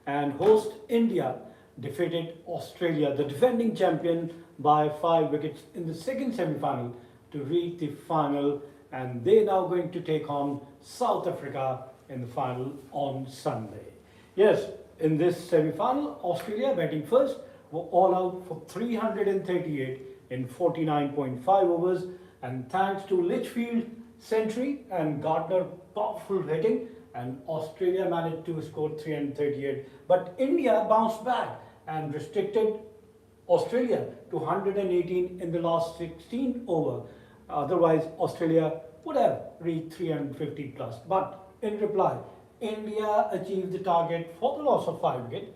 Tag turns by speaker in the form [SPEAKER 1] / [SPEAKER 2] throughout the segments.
[SPEAKER 1] and host India defeated Australia, the defending champion, by 5 wickets in the second semi-final to reach the final, and they're now going to take on South Africa in the final on Sunday. Yes, in this semi-final, Australia batting first were all out for 338 in 49.5 overs, and thanks to Litchfield century and Gardner powerful hitting, and Australia managed to score 338. But India bounced back and restricted Australia to 118 in the last 16 over. Otherwise, Australia would have reached 350 plus. But in reply, India achieved the target for the loss of 5 wickets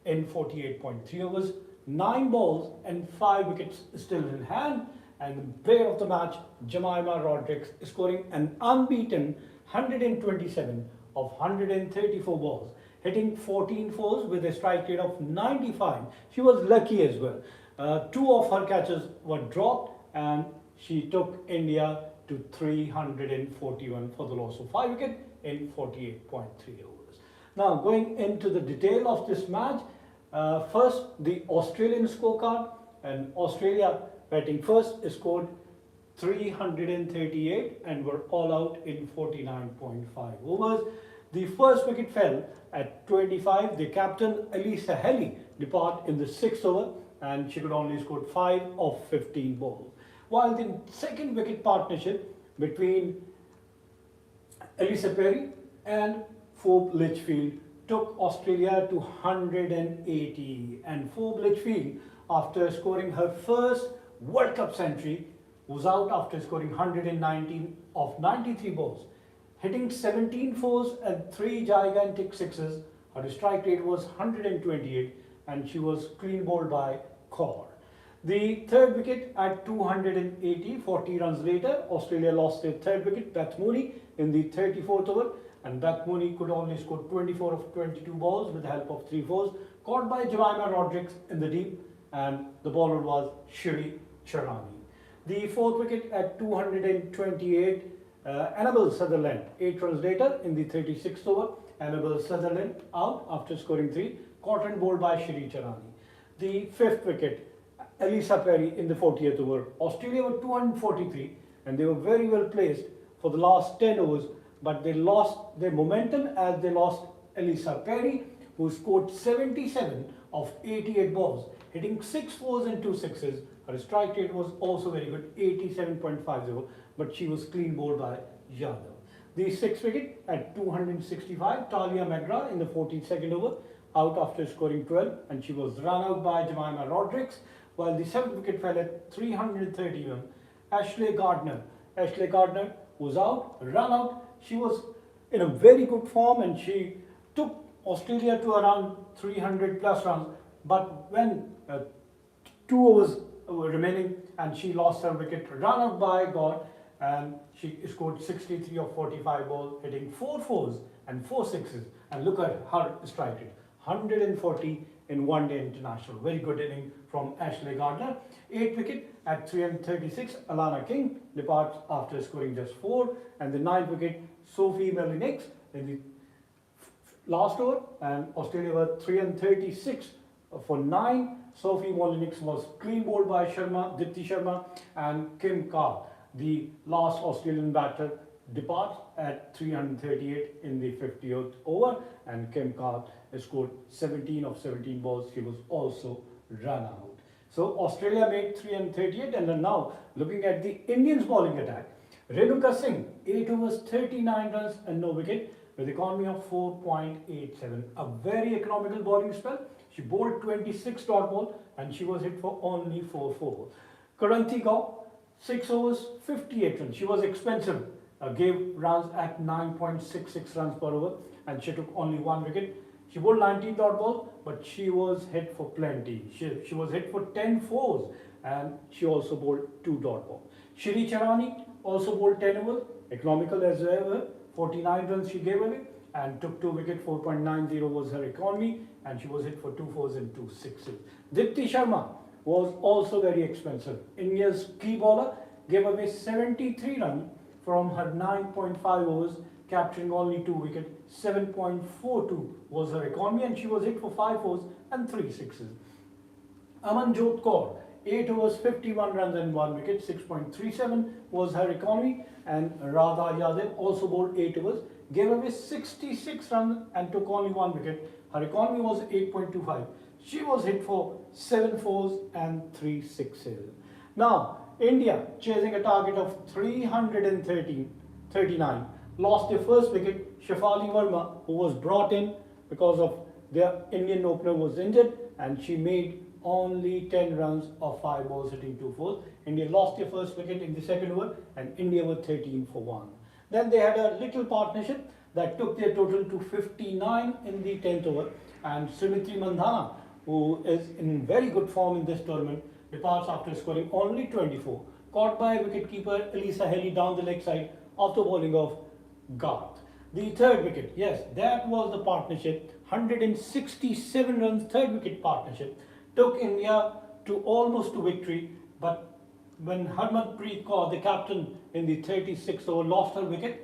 [SPEAKER 1] in 48.3 overs, 9 balls and 5 wickets still in hand. And the player of the match, Jemima Rodrigues, scoring an unbeaten 127 of 134 balls, hitting 14 fours with a strike rate of 95. She was lucky as well. 2 of her catches were dropped and she took India to 341 for the loss of 5 wickets in 48.3 overs. Now going into the detail of this match, first the Australian scorecard, and Australia batting first scored 338 and were all out in 49.5 overs. The first wicket fell at 25. The captain Elisa Helly departed in the 6th over and she could only score 5 of 15 balls. While the second wicket partnership between Elisa Perry and Forbes Litchfield took Australia to 180, and Forbes Litchfield, after scoring her first World Cup century, was out after scoring 119 of 93 balls, hitting 17 fours and 3 gigantic sixes. Her strike rate was 128 and she was clean bowled by Kaur. The third wicket at 280, 40 runs later, Australia lost their third wicket, Beth Mooney, in the 34th over, and Beth Mooney could only score 24 of 22 balls with the help of 3 fours, caught by Jemima Rodrigues in the deep, and the bowler was Shri Charani. The fourth wicket at 228, Annabel Sutherland, 8 runs later in the 36th over, Annabel Sutherland out after scoring 3, caught and bowled by Shri Charani. The fifth wicket, Elisa Perry in the 40th over. Australia were 243 and they were very well placed for the last 10 overs, but they lost their momentum as they lost Elisa Perry, who scored 77 of 88 balls, hitting 6 fours and 2 sixes. Her strike rate was also very good, 87.50, but she was clean bowled by Yadav. The sixth wicket at 265, Talia McGrath in the 42nd over, out after scoring 12, and she was run out by Jemima Rodrigues, while the seventh wicket fell at 331. Ashley Gardner was out, run out. She was in a very good form and she took Australia to around 300 plus runs, but when 2 overs were remaining and she lost her wicket, run out by God, and she scored 63 of 45 balls, hitting 4 fours and 4 sixes, and look at her strike rate, 140 in one day international. Very good inning from Ashley Gardner. 8th wicket at 336, Alana King departs after scoring just 4, and the 9th wicket, Sophie Melinix in the last over, and Australia were 336 for 9. Sophie Melinix was clean bowled by Dipti Sharma, and Kim Carr, the last Australian batter, departs at 338 in the 50th over, and Kim Carr scored 17 of 17 balls. She was also run out. So Australia made 338, and then now looking at the Indians bowling attack, Renuka Singh, 8 overs, 39 runs and no wicket with economy of 4.87. A very economical bowling spell. She bowled 26 dot ball and she was hit for only 4-4. Karanthi Gaur, 6 overs, 58 runs. She was expensive. Gave runs at 9.66 runs per over and she took only 1 wicket. She bowled 19 dot ball, but she was hit for plenty. She was hit for 10 fours and she also bowled 2 dot ball. Shri Charani also bowled 10 overs, economical as ever, 49 runs she gave away and took 2 wickets, 4.90 was her economy, and she was hit for 2 fours and 2 sixes. Dipti Sharma was also very expensive. India's key bowler gave away 73 runs from her 9.5 overs capturing only 2 wickets. 7.42 was her economy, and she was hit for 5 fours and 3 sixes. Amanjot Kaur, 8 overs, 51 runs and 1 wicket. 6.37 was her economy, and Radha Yadav also bowled 8 overs, gave away 66 runs and took only 1 wicket. Her economy was 8.25. She was hit for 7 fours and 3 sixes. Now, India, chasing a target of 339, lost their first wicket. Shefali Verma, who was brought in because of their Indian opener was injured, and she made only 10 runs of 5 balls hitting 2 fours. India lost their first wicket in the second over, and India were 13 for 1. Then they had a little partnership that took their total to 59 in the 10th over, and Srimitri Mandhana, who is in very good form in this tournament, departs after scoring only 24, caught by wicketkeeper Elisa Haley down the leg side after bowling of Garth. The third wicket, yes, that was the partnership, 167 runs, third wicket partnership, took India to almost to victory, but when Harmanpreet Kaur, the captain in the 36th over, lost her wicket,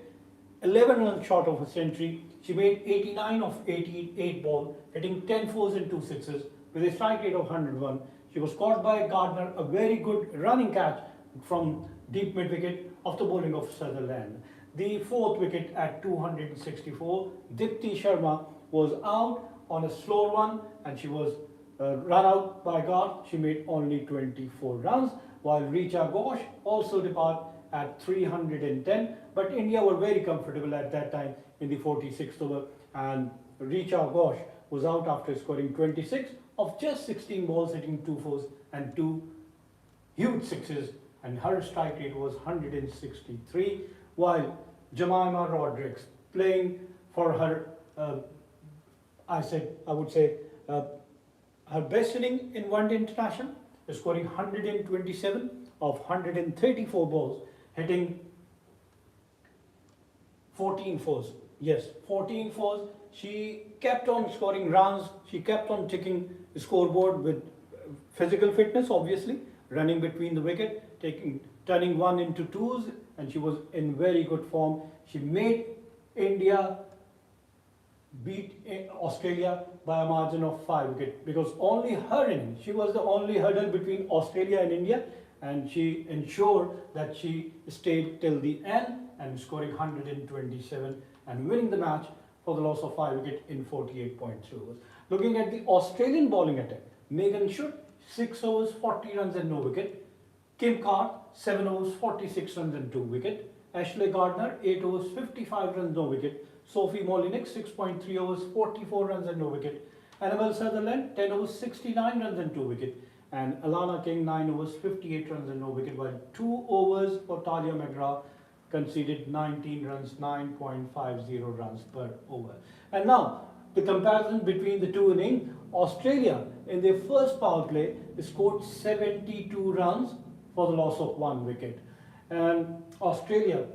[SPEAKER 1] 11 runs short of a century. She made 89 of 88 ball, hitting 10 fours and 2 sixes with a strike rate of 101. She was caught by Gardner, a very good running catch from deep mid wicket after bowling of Sutherland. The fourth wicket at 264, Dipti Sharma was out on a slow one, and she was run out by Garth. She made only 24 runs, while Richa Ghosh also departed at 310, but India were very comfortable at that time in the 46th over, and Richa Ghosh was out after scoring 26 of just 16 balls, hitting 2 fours and 2 huge sixes, and her strike rate was 163, while Jemima Rodrigues, playing for her, her best inning in One Day International, scoring 127 of 134 balls, hitting 14 fours. Yes, 14 fours. She kept on scoring runs. She kept on ticking the scoreboard with physical fitness, obviously, running between the wicket, turning one into twos, and she was in very good form. She made India beat Australia by a margin of 5 wickets, because only her inning, she was the only hurdle between Australia and India, and she ensured that she stayed till the end and scoring 127 and winning the match for the loss of 5 wickets in 48.2 overs. Looking at the Australian bowling attack, Megan Schutt, 6 overs, 40 runs and no wicket. Kim Carr, 7 overs, 46 runs and 2 wicket. Ashley Gardner, 8 overs, 55 runs, no wicket. Sophie Molinek, 6.3 overs, 44 runs and no wicket. Annabelle Sutherland, 10 overs, 69 runs and 2 wicket. And Alana King, 9 overs, 58 runs and no wicket, while 2 overs for Talia McGrath conceded 19 runs, 9.50 runs per over. And now, the comparison between the two innings. Australia, in their first power play, scored 72 runs for the loss of 1 wicket. And Australia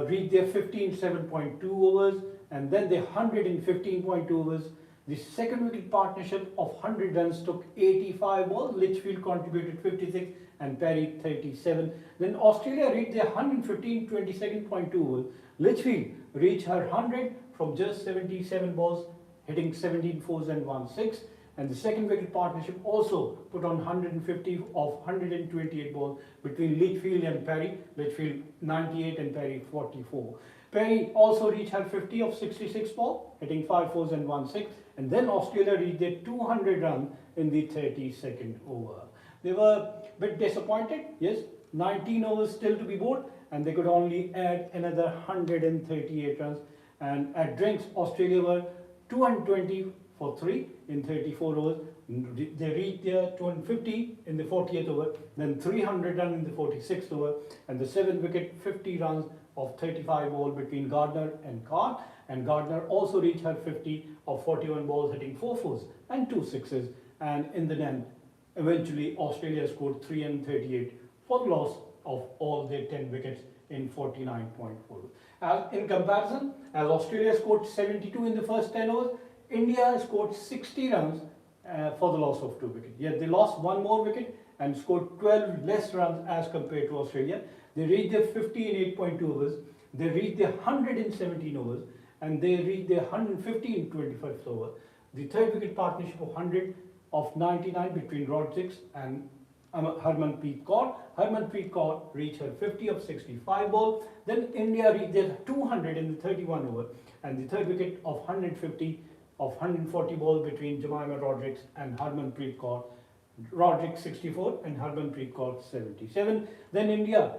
[SPEAKER 1] reached their 7.2 overs, and then their 115.2 overs. The second wicket partnership of 100 runs took 85 balls. Litchfield contributed 56 and Perry 37. Then Australia reached their 22.2 overs. Litchfield reached her 100 from just 77 balls, hitting 17 fours and 1 6. And the second wicket partnership also put on 150 of 128 balls between Litchfield and Perry. Litchfield 98 and Perry 44. Perry also reached her 50 of 66 balls, hitting 5 fours and 1 6. And then Australia reached their 200 run in the 32nd over. They were a bit disappointed. Yes, 19 overs still to be bowled, and they could only add another 138 runs. And at drinks, Australia were 220 for 3 in 34 overs. They reached their 250 in the 40th over, then 300 run in the 46th over, and the 7 wicket 50 runs of 35 ball between Gardner and Carr. And Gardner also reached her 50 of 41 balls, hitting 4 fours and 2 sixes. And in the end, eventually Australia scored 338 for the loss of all their 10 wickets in 49.4. In comparison, as Australia scored 72 in the first 10 overs, India scored 60 runs for the loss of 2 wickets. Yet they lost 1 more wicket and scored 12 less runs as compared to Australia. They reached their 50 in 8.2 overs. they reached their 117 overs and they reached their 150 in 25th over. The third wicket partnership of 100 of 99 between Rodrigues and Harmanpreet Kaur. Harmanpreet Kaur reached her 50 of 65 ball. Then India reached their 200 in the 31 over and the third wicket of 150 of 140 ball between Jemimah Rodrigues and Harmanpreet Kaur. Rodrigues 64 and Harmanpreet Kaur 77. Then India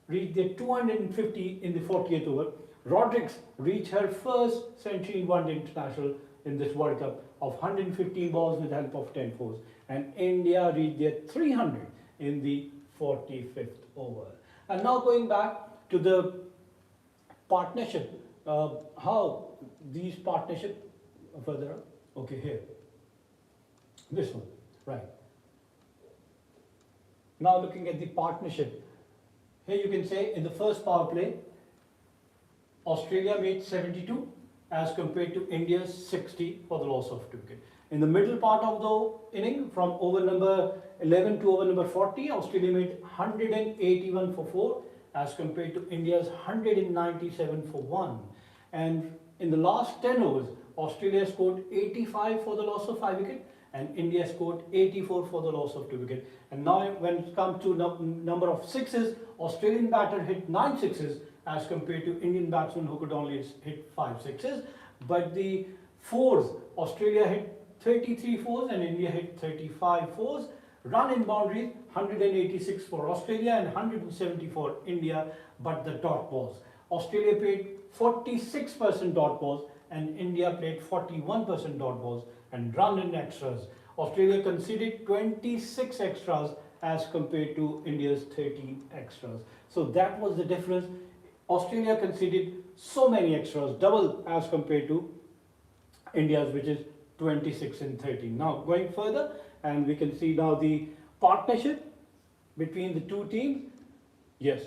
[SPEAKER 1] reached their 250 in the 40th over. Rodrigues reached her first century in one day international in this World Cup of 115 balls with the help of 10 fours. And India reached their 300 in the 45th over. And now going back to the partnership, how these partnership further up. Okay, here. This one, right. Now looking at the partnership, here you can say in the first power play, Australia made 72 as compared to India's 60 for the loss of 2 wickets. In the middle part of the inning, from over number 11 to over number 40, Australia made 181 for 4 as compared to India's 197 for 1. And in the last 10 overs, Australia scored 85 for the loss of 5 wickets and India scored 84 for the loss of 2 wickets. And now when it comes to number of sixes, Australian batter hit 9 sixes as compared to Indian batsmen who could only hit 5 sixes. But the fours, Australia hit 33 fours and India hit 35 fours. Run in boundaries, 186 for Australia and 170 for India, but the dot balls. Australia played 46% dot balls and India played 41% dot balls, and run in extras. Australia conceded 26 extras as compared to India's 13 extras. So that was the difference. Australia conceded so many extras, double as compared to India's, which is 26 and 13. Now going further, and we can see now the partnership between the two teams. Yes,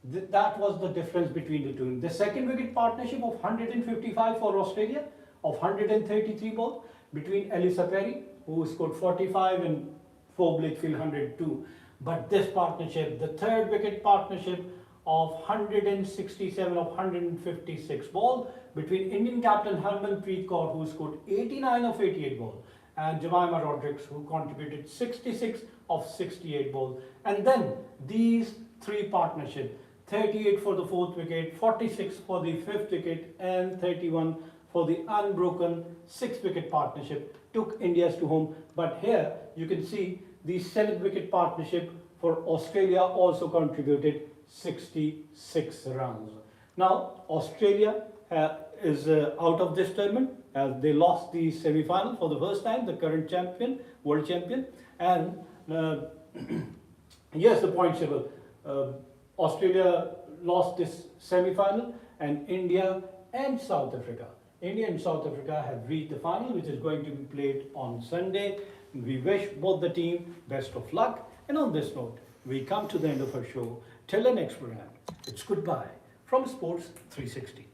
[SPEAKER 1] that was the difference between the two. The second wicket partnership of 155 for Australia, of 133 balls between Elisa Perry, who scored 45, and Fob Litchfield 102. But this partnership, the third wicket partnership of 167 of 156 balls between Indian captain Harmanpreet Kaur, who scored 89 of 88 balls, and Jemimah Rodrigues, who contributed 66 of 68 balls. And then these three partnerships, 38 for the fourth wicket, 46 for the fifth wicket, and 31 for the unbroken sixth wicket partnership, took India's to home. But here you can see the seventh wicket partnership for Australia also contributed 66 runs. Now Australia is out of this tournament as they lost the semi-final for the first time, the current champion, world champion. And yes, the point table. Australia lost this semi-final, and India and South Africa have reached the final, which is going to be played on Sunday. We wish both the team best of luck. And on this note, we come to the end of our show. Till the next program, it's goodbye from Sports 360.